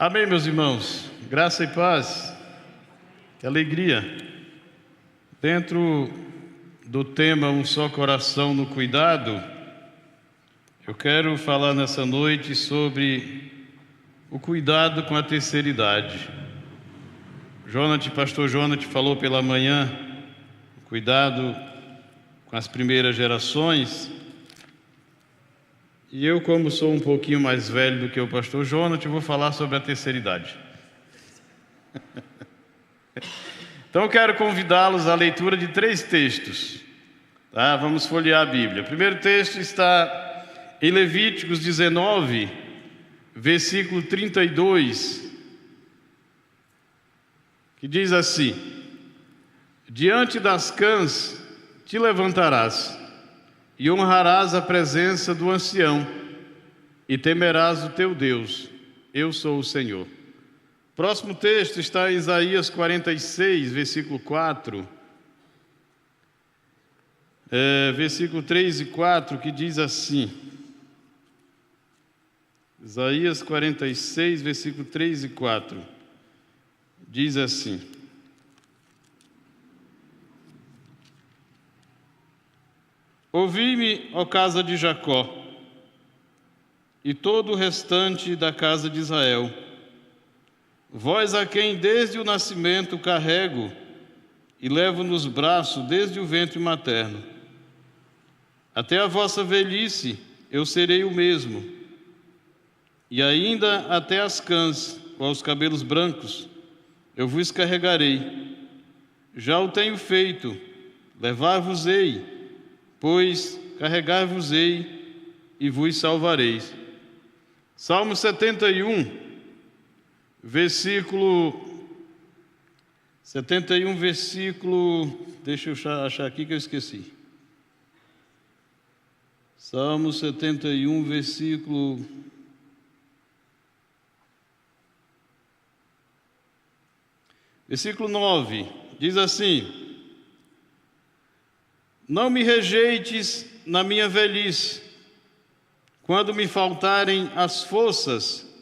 Amém, meus irmãos. Graça e paz. Que alegria. Dentro do tema Um Só Coração no Cuidado, eu quero falar nessa noite sobre o cuidado com a terceira idade. Pastor Jonathan falou pela manhã, cuidado com as primeiras gerações. E eu, como sou um pouquinho mais velho do que o pastor Jonathan, vou falar sobre a terceira idade. Então eu quero convidá-los à leitura de 3 textos. Tá? Vamos folhear a Bíblia. O primeiro texto está em Levíticos 19, versículo 32, que diz assim: diante das cãs te levantarás, e honrarás a presença do ancião, e temerás o teu Deus. Eu sou o Senhor. Próximo texto está em Isaías 46, versículo 4, versículo 3 e 4, que diz assim. Isaías 46, versículo 3 e 4, diz assim: ouvi-me, ó casa de Jacó, e todo o restante da casa de Israel, vós a quem desde o nascimento carrego e levo nos braços desde o ventre materno. Até a vossa velhice eu serei o mesmo, e ainda até as cãs ou aos cabelos brancos eu vos carregarei. Já o tenho feito, levar-vos-ei, pois carregar-vos-ei e vos salvareis. Salmo 71, versículo... deixa eu achar aqui que eu esqueci. Salmo 71, versículo 9, diz assim: não me rejeites na minha velhice, quando me faltarem as forças,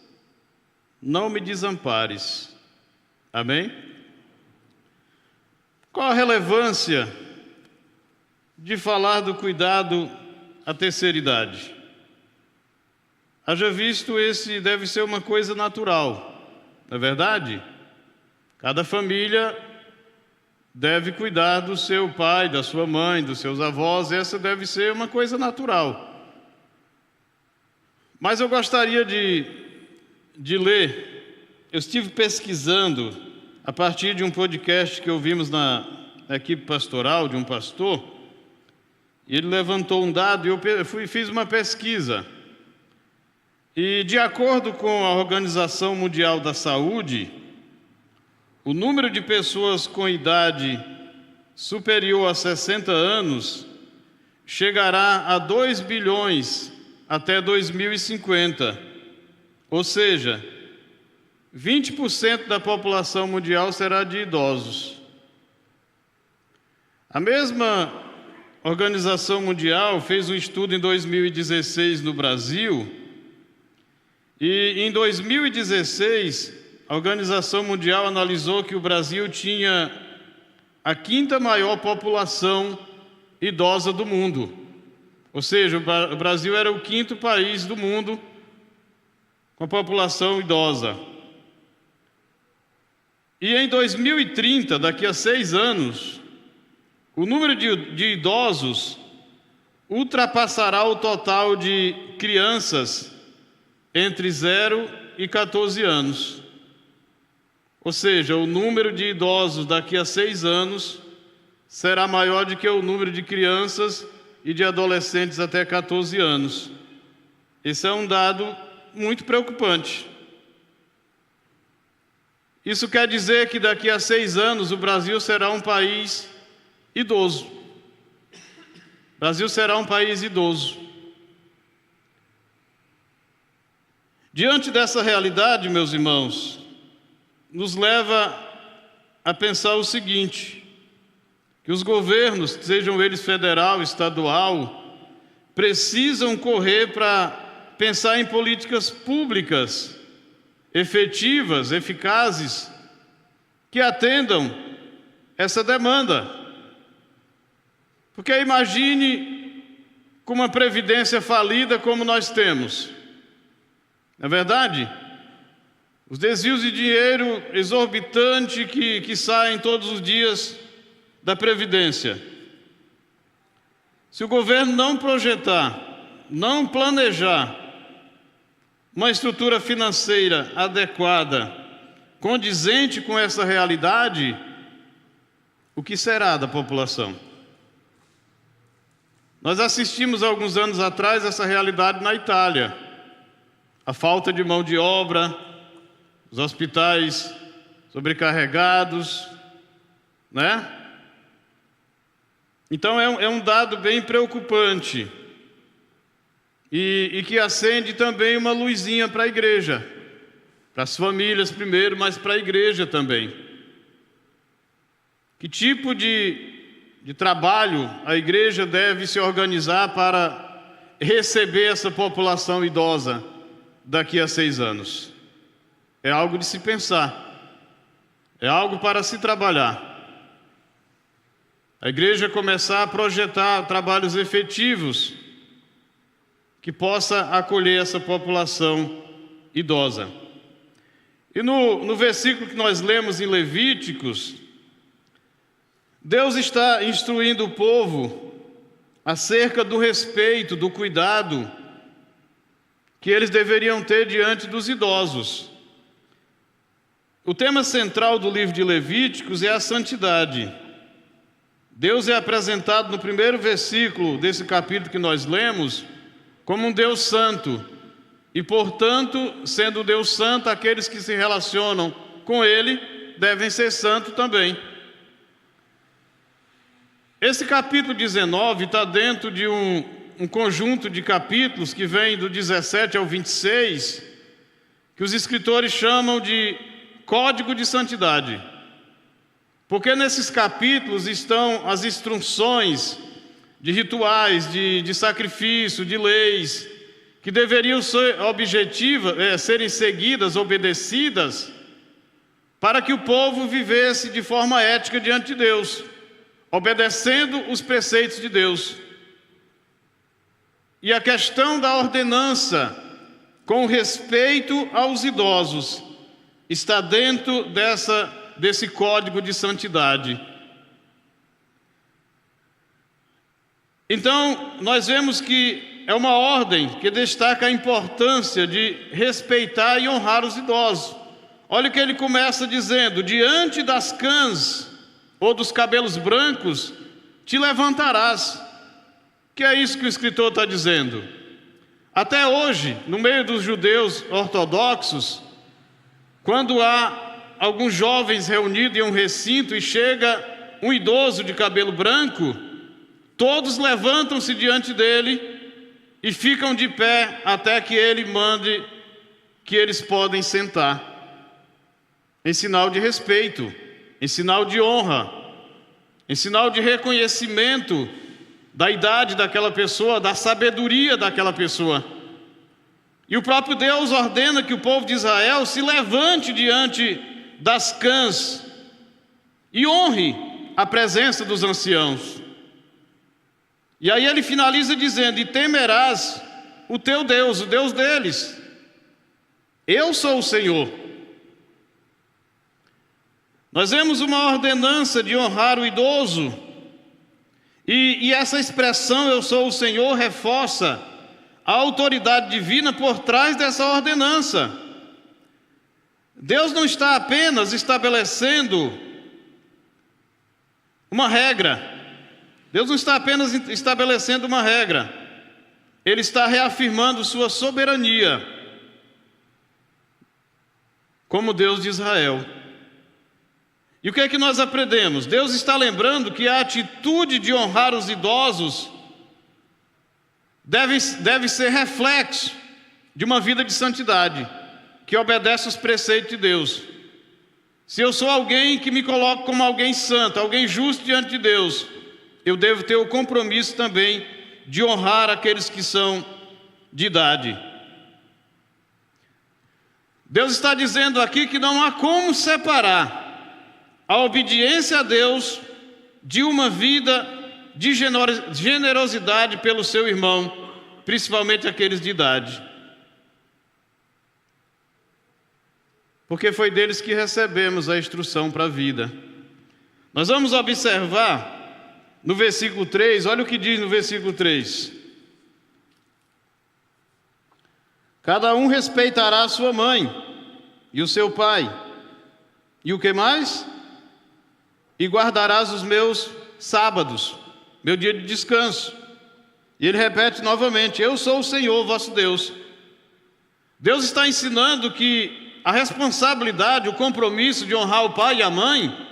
não me desampares. Amém? Qual a relevância de falar do cuidado à terceira idade? Haja visto, esse deve ser uma coisa natural, não é verdade? Cada família deve cuidar do seu pai, da sua mãe, dos seus avós. Essa deve ser uma coisa natural. Mas eu gostaria de ler. Eu estive pesquisando a partir de um podcast que ouvimos na equipe pastoral de um pastor, e ele levantou um dado e eu fiz uma pesquisa. E de acordo com a Organização Mundial da Saúde, o número de pessoas com idade superior a 60 anos chegará a 2 bilhões até 2050. Ou seja, 20% da população mundial será de idosos. A mesma Organização Mundial fez um estudo em 2016 no Brasil, e em 2016 a Organização Mundial analisou que o Brasil tinha a 5ª maior população idosa do mundo. Ou seja, o Brasil era o 5º país do mundo com a população idosa. E em 2030, daqui a 6 anos, o número de idosos ultrapassará o total de crianças entre 0 e 14 anos. Ou seja, o número de idosos daqui a 6 anos será maior do que o número de crianças e de adolescentes até 14 anos. Esse é um dado muito preocupante. Isso quer dizer que daqui a 6 anos o Brasil será um país idoso. O Brasil será um país idoso. Diante dessa realidade, meus irmãos, nos leva a pensar o seguinte: que os governos, sejam eles federal, estadual, precisam correr para pensar em políticas públicas efetivas, eficazes, que atendam essa demanda. Porque imagine com uma previdência falida como nós temos. Não é verdade? Os desvios de dinheiro exorbitante que saem todos os dias da Previdência. Se o governo não projetar, não planejar uma estrutura financeira adequada, condizente com essa realidade, o que será da população? Nós assistimos há alguns anos atrás essa realidade na Itália. A falta de mão de obra, os hospitais sobrecarregados, né? Então é um dado bem preocupante e que acende também uma luzinha para a igreja, para as famílias primeiro, mas para a igreja também. Que tipo de trabalho a igreja deve se organizar para receber essa população idosa daqui a 6 anos? É algo de se pensar, é algo para se trabalhar. A igreja começar a projetar trabalhos efetivos que possa acolher essa população idosa. E no versículo que nós lemos em Levíticos, Deus está instruindo o povo acerca do respeito, do cuidado que eles deveriam ter diante dos idosos. O tema central do livro de Levíticos é a santidade. Deus é apresentado no primeiro versículo desse capítulo que nós lemos como um Deus santo. E, portanto, sendo Deus santo, aqueles que se relacionam com Ele devem ser santos também. Esse capítulo 19 está dentro de um conjunto de capítulos que vem do 17 ao 26, que os escritores chamam de Código de Santidade. Porque nesses capítulos estão as instruções de rituais, de sacrifício, de leis, que deveriam ser serem seguidas, obedecidas, para que o povo vivesse de forma ética diante de Deus, obedecendo os preceitos de Deus. E a questão da ordenança com respeito aos idosos está dentro desse código de santidade. Então, nós vemos que é uma ordem que destaca a importância de respeitar e honrar os idosos. Olha o que ele começa dizendo: diante das cãs ou dos cabelos brancos te levantarás. Que é isso que o escritor está dizendo? Até hoje, no meio dos judeus ortodoxos, quando há alguns jovens reunidos em um recinto e chega um idoso de cabelo branco, todos levantam-se diante dele e ficam de pé até que ele mande que eles podem sentar, em sinal de respeito, em sinal de honra, em sinal de reconhecimento da idade daquela pessoa, da sabedoria daquela pessoa. E o próprio Deus ordena que o povo de Israel se levante diante das cãs e honre a presença dos anciãos. E aí ele finaliza dizendo: e temerás o teu Deus, o Deus deles. Eu sou o Senhor. Nós vemos uma ordenança de honrar o idoso, e essa expressão eu sou o Senhor reforça a autoridade divina por trás dessa ordenança. Deus não está apenas estabelecendo uma regra. Deus não está apenas estabelecendo uma regra. Ele está reafirmando sua soberania como Deus de Israel. E o que é que nós aprendemos? Deus está lembrando que a atitude de honrar os idosos deve ser reflexo de uma vida de santidade, que obedece os preceitos de Deus. Se eu sou alguém que me coloco como alguém santo, alguém justo diante de Deus, eu devo ter o compromisso também de honrar aqueles que são de idade. Deus está dizendo aqui que não há como separar a obediência a Deus de uma vida de generosidade pelo seu irmão, principalmente aqueles de idade. Porque foi deles que recebemos a instrução para a vida. Nós vamos observar no versículo 3, olha o que diz no versículo 3. Cada um respeitará a sua mãe e o seu pai. E o que mais? E guardarás os meus sábados, meu dia de descanso. E ele repete novamente: eu sou o Senhor vosso Deus. Deus está ensinando que a responsabilidade, o compromisso de honrar o pai e a mãe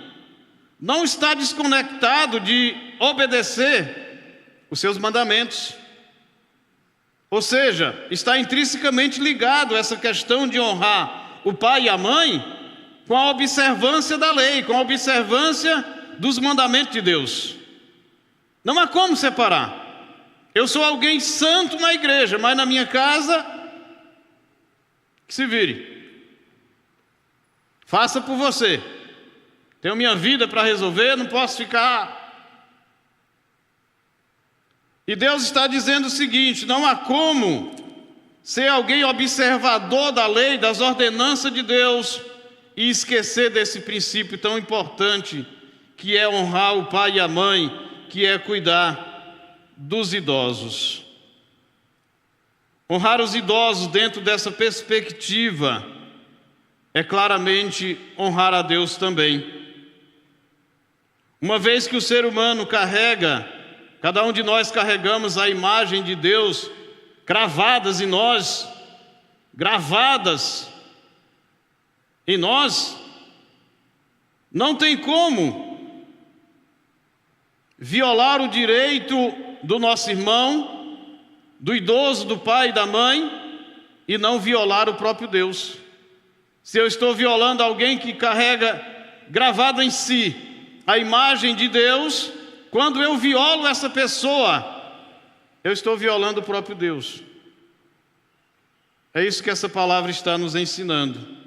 não está desconectado de obedecer os seus mandamentos. Ou seja, está intrinsecamente ligado essa questão de honrar o pai e a mãe com a observância da lei, com a observância dos mandamentos de Deus. Não há como separar. Eu sou alguém santo na igreja, mas na minha casa, que se vire. Faça por você. Tenho minha vida para resolver, não posso ficar. E Deus está dizendo o seguinte: não há como ser alguém observador da lei, das ordenanças de Deus, e esquecer desse princípio tão importante, que é honrar o pai e a mãe, que é cuidar dos idosos. Honrar os idosos dentro dessa perspectiva é claramente honrar a Deus também. Uma vez que o ser humano carrega, cada um de nós carregamos a imagem de Deus cravadas em nós, gravadas em nós, não tem como violar o direito do nosso irmão, do idoso, do pai e da mãe, e não violar o próprio Deus. Se eu estou violando alguém que carrega gravado em si a imagem de Deus, quando eu violo essa pessoa, eu estou violando o próprio Deus. É isso que essa palavra está nos ensinando.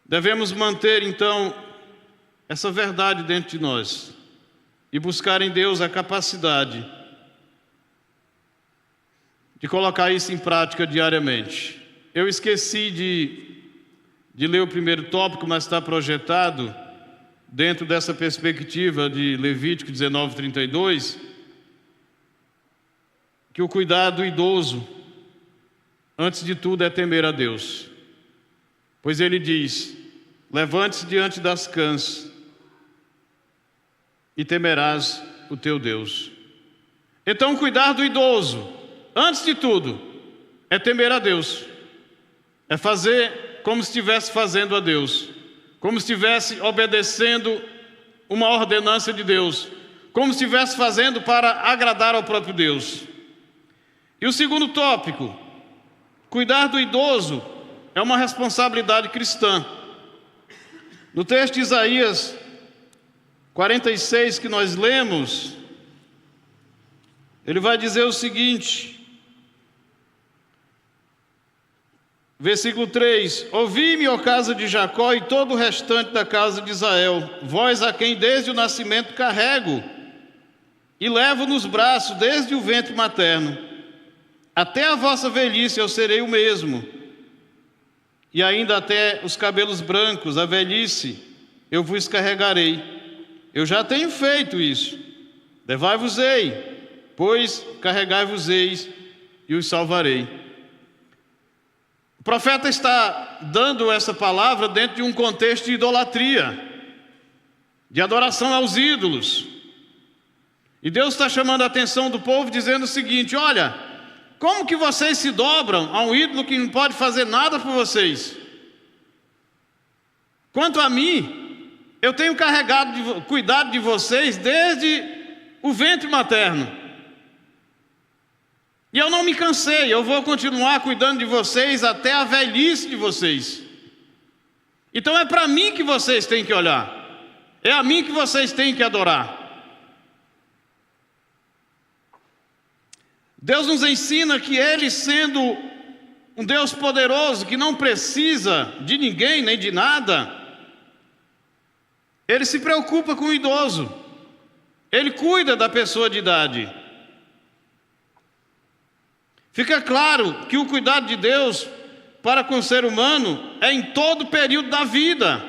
Devemos manter, então, essa verdade dentro de nós e buscar em Deus a capacidade de colocar isso em prática diariamente. Eu esqueci de ler o primeiro tópico, mas está projetado dentro dessa perspectiva de Levítico 19:32, que o cuidado do idoso, antes de tudo, é temer a Deus. Pois ele diz: levante-se diante das cãs e temerás o teu Deus. Então, cuidar do idoso, antes de tudo, é temer a Deus. É fazer como se estivesse fazendo a Deus, como se estivesse obedecendo uma ordenança de Deus, como se estivesse fazendo para agradar ao próprio Deus. E o segundo tópico, cuidar do idoso, é uma responsabilidade cristã. No texto de Isaías 46 que nós lemos, ele vai dizer o seguinte, versículo 3: ouvi-me, ó casa de Jacó, e todo o restante da casa de Israel, vós a quem desde o nascimento carrego, e levo nos braços desde o ventre materno, até a vossa velhice eu serei o mesmo, e ainda até os cabelos brancos, a velhice, eu vos carregarei. Eu já tenho feito isso. Levai-vos-ei, pois carregai-vos-eis, e os salvarei. O profeta está dando essa palavra dentro de um contexto de idolatria, de adoração aos ídolos. E Deus está chamando a atenção do povo, dizendo o seguinte: olha, como que vocês se dobram a um ídolo que não pode fazer nada por vocês? Quanto a mim, eu tenho cuidado de vocês desde o ventre materno. E eu não me cansei, eu vou continuar cuidando de vocês até a velhice de vocês. Então é para mim que vocês têm que olhar, é a mim que vocês têm que adorar. Deus nos ensina que Ele, sendo um Deus poderoso que não precisa de ninguém nem de nada, Ele se preocupa com o idoso, Ele cuida da pessoa de idade. Fica claro que o cuidado de Deus para com o ser humano é em todo o período da vida.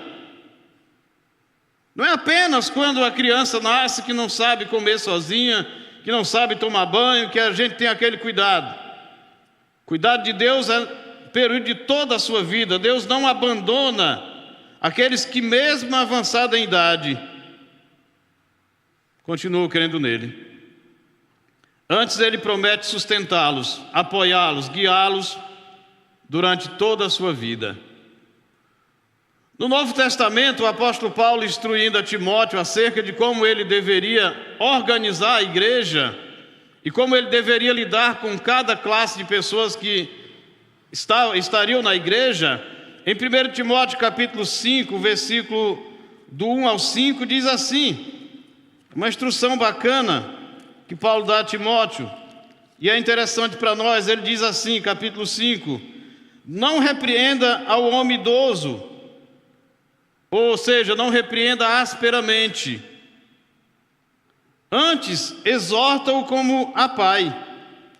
Não é apenas quando a criança nasce que não sabe comer sozinha, que não sabe tomar banho, que a gente tem aquele cuidado. O cuidado de Deus é o período de toda a sua vida. Deus não abandona aqueles que, mesmo avançados em idade, continuam crendo nele. Antes Ele promete sustentá-los, apoiá-los, guiá-los durante toda a sua vida. No Novo Testamento, o apóstolo Paulo, instruindo a Timóteo acerca de como ele deveria organizar a igreja e como ele deveria lidar com cada classe de pessoas que estariam na igreja, em 1 Timóteo capítulo 5, versículo do 1 ao 5, diz assim, uma instrução bacana que Paulo dá a Timóteo, e é interessante para nós. Ele diz assim, capítulo 5, não repreenda ao homem idoso, ou seja, não repreenda asperamente, antes exorta-o como a pai,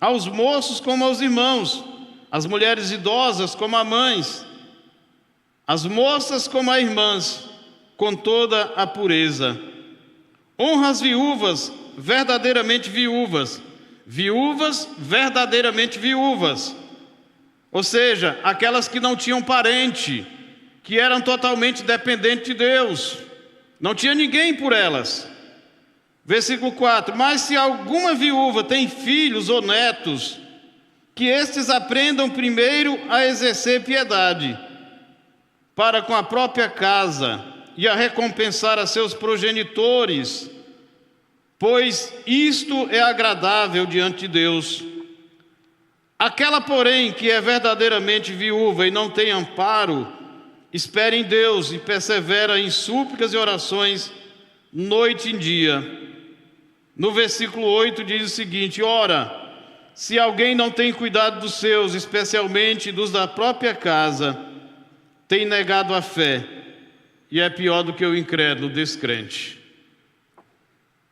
aos moços como aos irmãos, às mulheres idosas como a mães, as moças como a irmãs, com toda a pureza. Honra as viúvas, verdadeiramente viúvas, viúvas verdadeiramente viúvas, ou seja, aquelas que não tinham parente, que eram totalmente dependentes de Deus, não tinha ninguém por elas. Versículo 4, mas se alguma viúva tem filhos ou netos, que estes aprendam primeiro a exercer piedade, para com a própria casa, e a recompensar a seus progenitores, pois isto é agradável diante de Deus. Aquela, porém, que é verdadeiramente viúva e não tem amparo, espera em Deus e persevera em súplicas e orações, noite e dia. No versículo 8 diz o seguinte, ora, se alguém não tem cuidado dos seus, especialmente dos da própria casa, tem negado a fé, e é pior do que o incrédulo, descrente.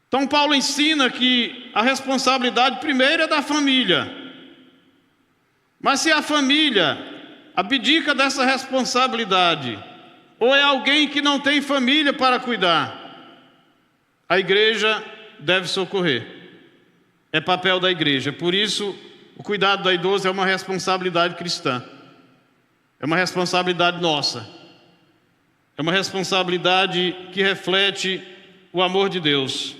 Então Paulo ensina que a responsabilidade primeiro é da família. Mas se a família abdica dessa responsabilidade, ou é alguém que não tem família para cuidar, a igreja deve socorrer. É papel da igreja. Por isso, o cuidado da idosa é uma responsabilidade cristã. É uma responsabilidade nossa. É uma responsabilidade que reflete o amor de Deus.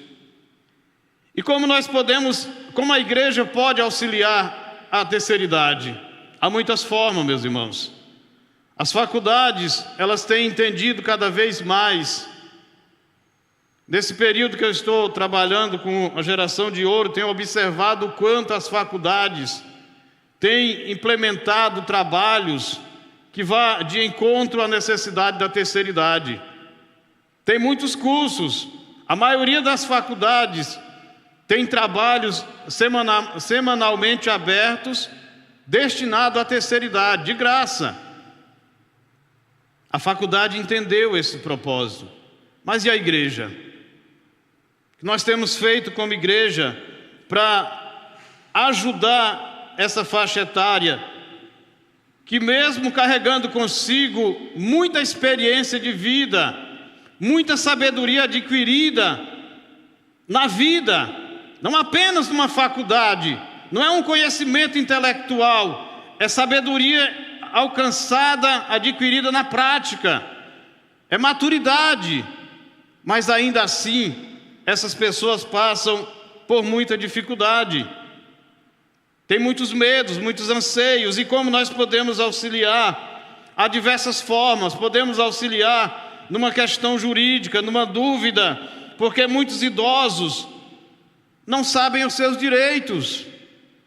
E como a igreja pode auxiliar a terceira idade? Há muitas formas, meus irmãos. As faculdades, elas têm entendido cada vez mais. Nesse período que eu estou trabalhando com a geração de ouro, tenho observado o quanto as faculdades têm implementado trabalhos que vão de encontro à necessidade da terceira idade. Tem muitos cursos. A maioria das faculdades tem trabalhos semanalmente abertos, destinados à terceira idade, de graça. A faculdade entendeu esse propósito. Mas e a igreja? O que nós temos feito como igreja para ajudar essa faixa etária, que mesmo carregando consigo muita experiência de vida, muita sabedoria adquirida na vida, não apenas numa faculdade, não é um conhecimento intelectual, é sabedoria alcançada, adquirida na prática, é maturidade. Mas ainda assim, essas pessoas passam por muita dificuldade, tem muitos medos, muitos anseios. E como nós podemos auxiliar? Há diversas formas. Podemos auxiliar numa questão jurídica, numa dúvida, porque muitos idosos não sabem os seus direitos.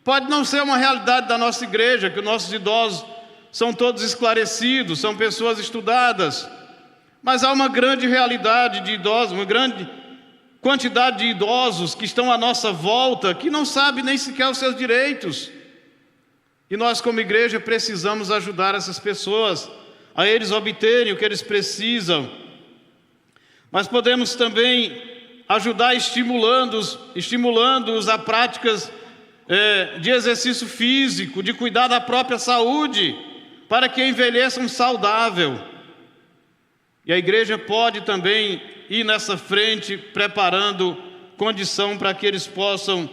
Pode não ser uma realidade da nossa igreja, que os nossos idosos são todos esclarecidos, são pessoas estudadas, mas há uma grande realidade de idosos, uma grande quantidade de idosos que estão à nossa volta, que não sabem nem sequer os seus direitos. E nós, como igreja, precisamos ajudar essas pessoas a eles obterem o que eles precisam. Mas podemos também ajudar estimulando-os a práticas de exercício físico, de cuidar da própria saúde, para que envelheçam saudável. E a igreja pode também ir nessa frente, preparando condição para que eles possam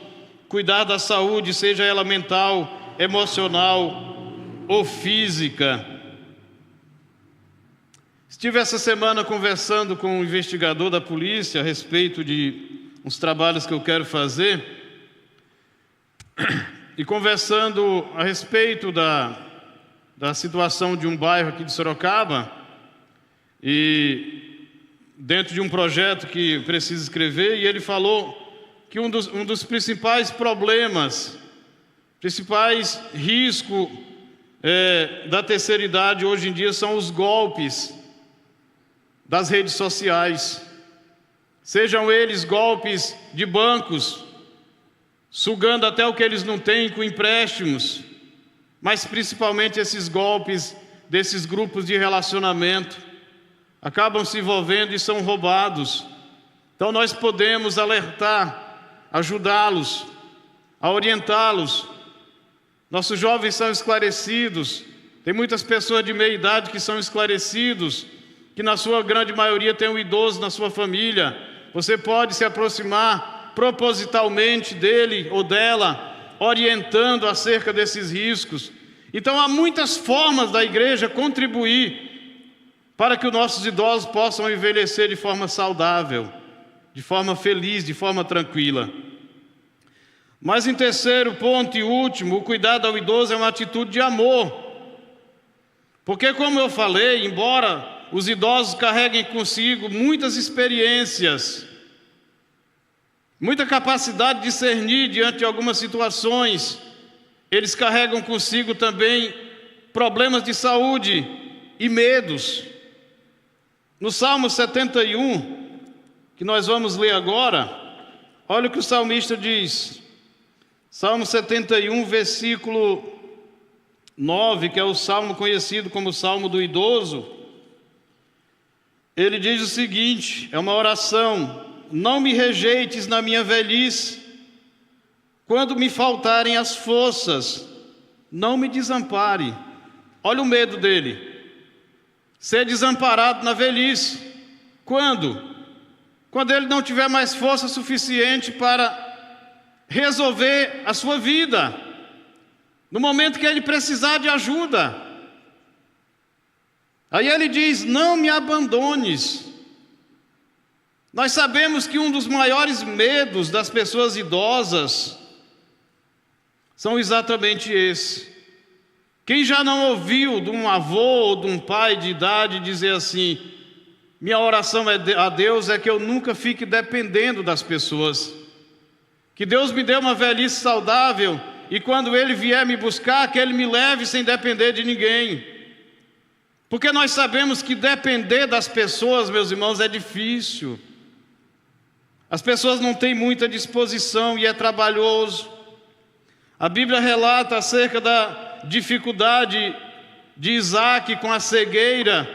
cuidar da saúde, seja ela mental, emocional ou física. Estive essa semana conversando com um investigador da polícia a respeito de uns trabalhos que eu quero fazer, e conversando a respeito da situação de um bairro aqui de Sorocaba, e dentro de um projeto que preciso escrever, e ele falou que um dos principais problemas, principais riscos da terceira idade hoje em dia são os golpes das redes sociais, sejam eles golpes de bancos, sugando até o que eles não têm com empréstimos, mas principalmente esses golpes desses grupos de relacionamento, acabam se envolvendo e são roubados. Então nós podemos alertar, ajudá-los, a orientá-los. Nossos jovens são esclarecidos, tem muitas pessoas de meia idade que são esclarecidos, que na sua grande maioria tem um idoso na sua família. Você pode se aproximar propositalmente dele ou dela, orientando acerca desses riscos. Então há muitas formas da igreja contribuir para que os nossos idosos possam envelhecer de forma saudável, de forma feliz, de forma tranquila. Mas em terceiro ponto e último, o cuidado ao idoso é uma atitude de amor. Porque, como eu falei, embora os idosos carreguem consigo muitas experiências, muita capacidade de discernir diante de algumas situações, eles carregam consigo também problemas de saúde e medos. No Salmo 71, que nós vamos ler agora, olha o que o salmista diz. Salmo 71, versículo 9, que é o salmo conhecido como o Salmo do Idoso. Ele diz o seguinte, é uma oração: não me rejeites na minha velhice, quando me faltarem as forças, não me desampare. Olha o medo dele, ser desamparado na velhice. Quando? Quando ele não tiver mais força suficiente para resolver a sua vida, no momento que ele precisar de ajuda. Aí ele diz: não me abandones. Nós sabemos que um dos maiores medos das pessoas idosas são exatamente esse. Quem já não ouviu de um avô ou de um pai de idade dizer assim: minha oração a Deus é que eu nunca fique dependendo das pessoas, que Deus me dê uma velhice saudável, e quando Ele vier me buscar, que Ele me leve sem depender de ninguém. Porque nós sabemos que depender das pessoas, meus irmãos, é difícil. As pessoas não têm muita disposição e é trabalhoso. A Bíblia relata acerca da dificuldade de Isaac com a cegueira,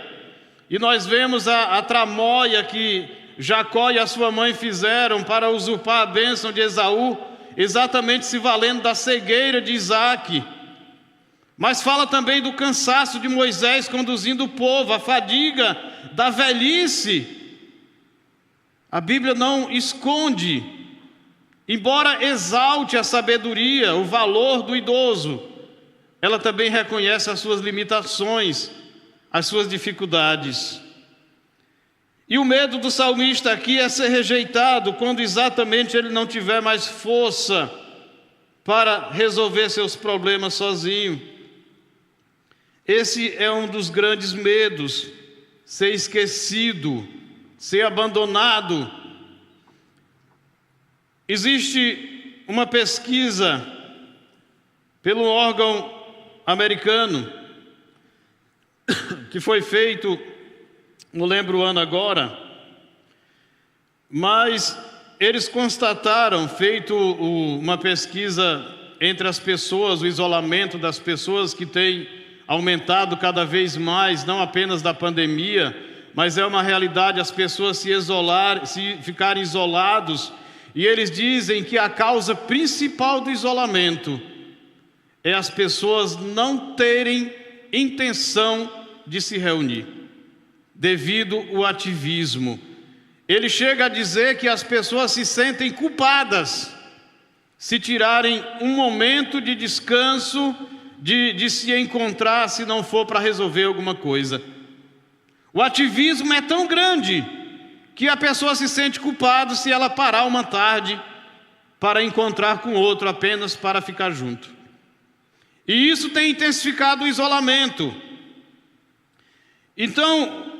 e nós vemos a tramóia que Jacó e a sua mãe fizeram para usurpar a bênção de Esaú, exatamente se valendo da cegueira de Isaac. Mas fala também do cansaço de Moisés conduzindo o povo, a fadiga da velhice. A Bíblia não esconde, embora exalte a sabedoria, o valor do idoso, ela também reconhece as suas limitações, as suas dificuldades. E o medo do salmista aqui é ser rejeitado quando exatamente ele não tiver mais força para resolver seus problemas sozinho. Esse é um dos grandes medos, ser esquecido, ser abandonado. Existe uma pesquisa pelo órgão americano que foi feito, não lembro o ano agora, mas eles constataram, feito uma pesquisa entre as pessoas, o isolamento das pessoas que tem aumentado cada vez mais, não apenas da pandemia, mas é uma realidade as pessoas se ficarem isolados, e eles dizem que a causa principal do isolamento é as pessoas não terem intenção de se reunir, devido ao ativismo. Ele chega a dizer que as pessoas se sentem culpadas se tirarem um momento de descanso, de se encontrar, se não for para resolver alguma coisa. O ativismo é tão grande que a pessoa se sente culpada se ela parar uma tarde para encontrar com outro, apenas para ficar junto. E isso tem intensificado o isolamento. Então,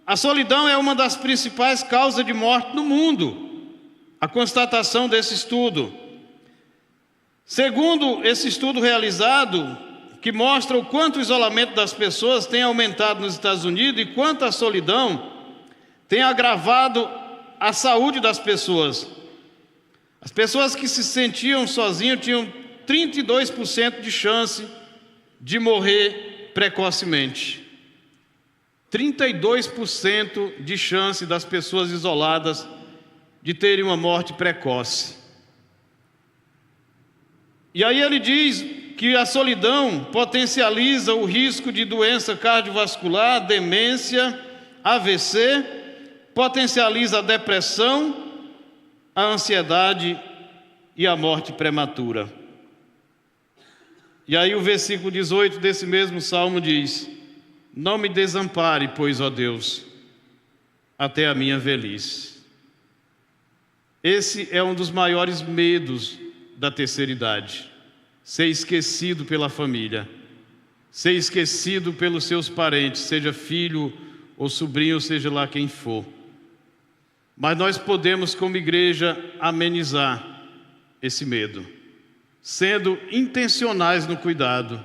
a solidão é uma das principais causas de morte no mundo. A constatação desse estudo. Segundo esse estudo realizado, que mostra o quanto o isolamento das pessoas tem aumentado nos Estados Unidos e quanto a solidão tem agravado a saúde das pessoas. As pessoas que se sentiam sozinhas tinham 32% de chance de morrer precocemente. 32% de chance das pessoas isoladas de terem uma morte precoce. E aí ele diz que a solidão potencializa o risco de doença cardiovascular, demência, AVC, potencializa a depressão, a ansiedade e a morte prematura. E aí o versículo 18 desse mesmo salmo diz: não me desampare, pois, ó Deus, até a minha velhice. Esse é um dos maiores medos da terceira idade. Ser esquecido pela família, ser esquecido pelos seus parentes, seja filho ou sobrinho, seja lá quem for. Mas nós podemos, como igreja, amenizar esse medo, sendo intencionais no cuidado,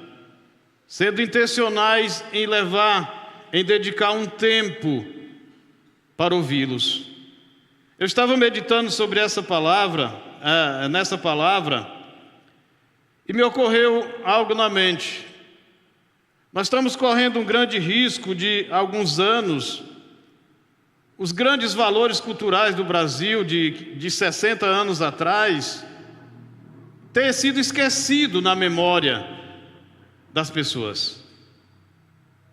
sendo intencionais em dedicar um tempo para ouvi-los. Eu estava meditando sobre nessa palavra, e me ocorreu algo na mente. Nós estamos correndo um grande risco de, há alguns anos, os grandes valores culturais do Brasil de 60 anos atrás ter sido esquecido na memória das pessoas.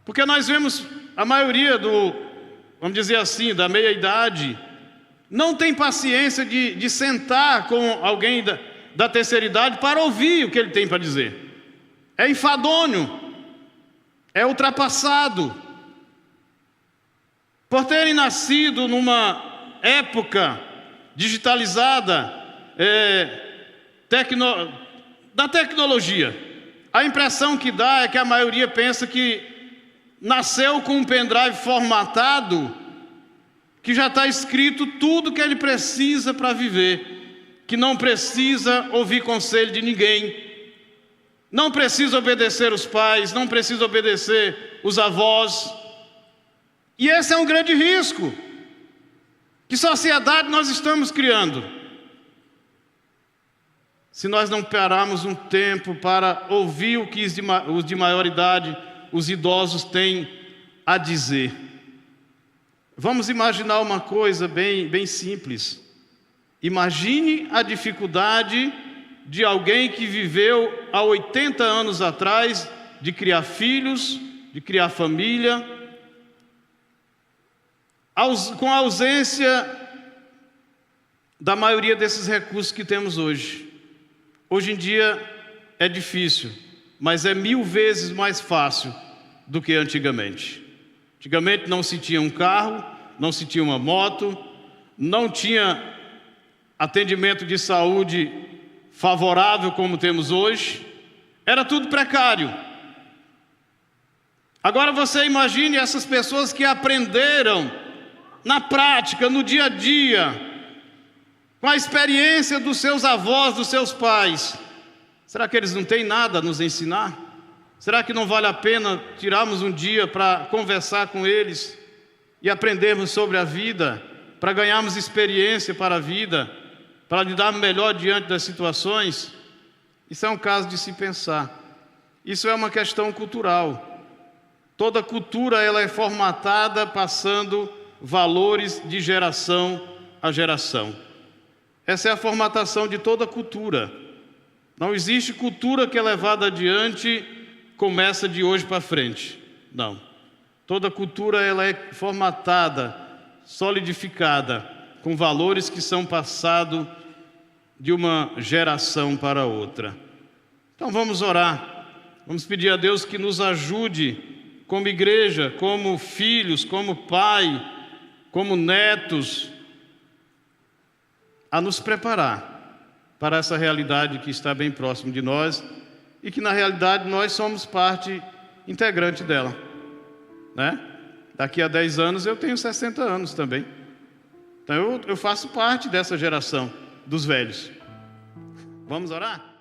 Porque nós vemos a maioria vamos dizer assim, da meia-idade, não tem paciência de sentar com alguém da terceira idade para ouvir o que ele tem para dizer. É enfadonho, é ultrapassado. Por terem nascido numa época digitalizada, da tecnologia, a impressão que dá é que a maioria pensa que nasceu com um pendrive formatado, que já está escrito tudo que ele precisa para viver, que não precisa ouvir conselho de ninguém, não precisa obedecer os pais, não precisa obedecer os avós. E esse é um grande risco. Que sociedade nós estamos criando? Se nós não pararmos um tempo para ouvir o que os de maior idade, os idosos têm a dizer. Vamos imaginar uma coisa bem simples. Imagine a dificuldade de alguém que viveu há 80 anos atrás de criar filhos, de criar família, com a ausência da maioria desses recursos que temos hoje. Hoje em dia é difícil, mas é 1000 vezes mais fácil do que antigamente. Antigamente não se tinha um carro, não se tinha uma moto, não tinha atendimento de saúde favorável como temos hoje, era tudo precário. Agora você imagine essas pessoas que aprenderam na prática, no dia a dia, com a experiência dos seus avós, dos seus pais. Será que eles não têm nada a nos ensinar? Será que não vale a pena tirarmos um dia para conversar com eles e aprendermos sobre a vida, para ganharmos experiência para a vida, para lidar melhor diante das situações? Isso é um caso de se pensar. Isso é uma questão cultural. Toda cultura ela é formatada passando valores de geração a geração. Essa é a formatação de toda cultura. Não existe cultura que é levada adiante começa de hoje para frente. Não. Toda cultura ela é formatada, solidificada, com valores que são passados de uma geração para outra. Então vamos orar. Vamos pedir a Deus que nos ajude como igreja, como filhos, como pai, como netos, a nos preparar para essa realidade que está bem próximo de nós e que na realidade nós somos parte integrante dela, né? Daqui a 10 anos eu tenho 60 anos também. Então eu faço parte dessa geração dos velhos. Vamos orar?